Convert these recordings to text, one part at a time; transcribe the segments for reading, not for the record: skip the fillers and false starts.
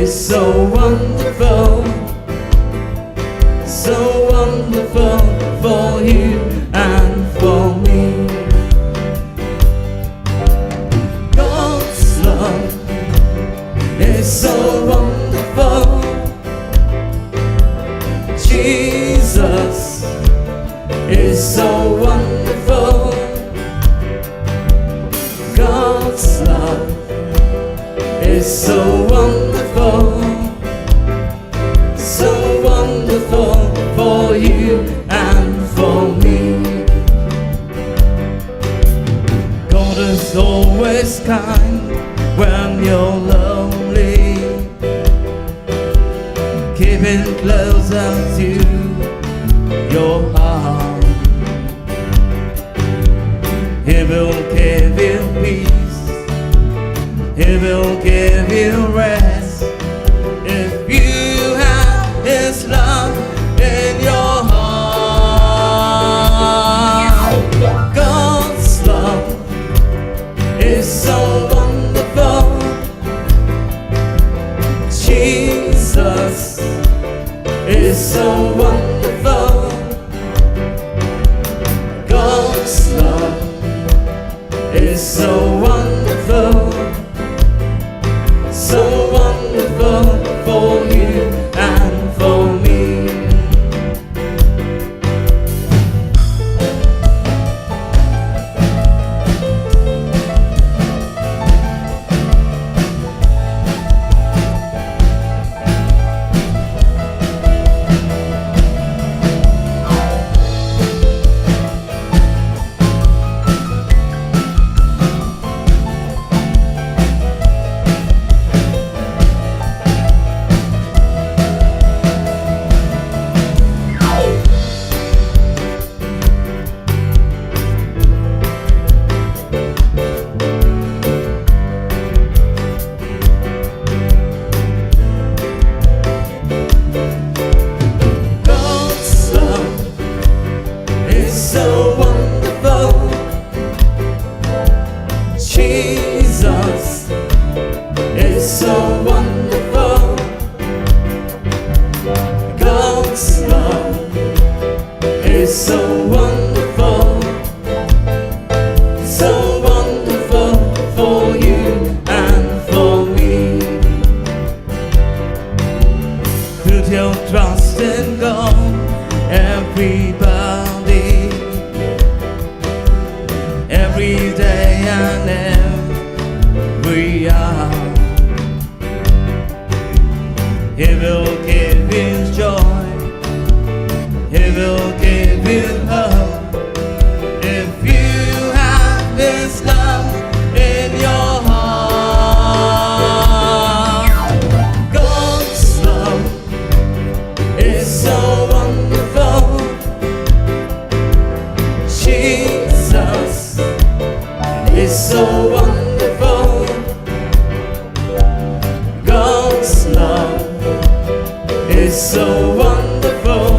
is so wonderful, so wonderful for you and for me. God's love is so wonderful. Jesus is so wonderful. God's love is so wonderful, so wonderful for you and for me. God is always kind when you're lonely, keeping closer to your heart. He will give you peace, He will give you rest if you have His love in your heart. God's love is so wonderful. Jesus is so wonderful. God's love is so wonderful, so wonderful for you and for me. So wonderful. Jesus is so wonderful. God's love is so wonderful, so wonderful for you and for me. Put your trust in God, everybody, every day and every hour. He will give you joy, He will give you hope if you have His love in your heart. God's love is so wonderful. Jesus is so wonderful. God's love is so wonderful,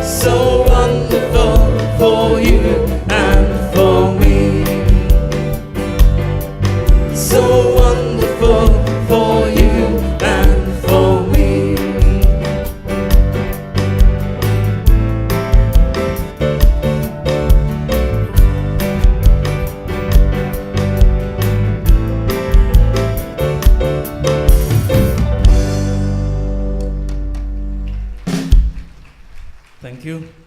so wonderful for you and for me, so wonderful for you and for me. Thank you.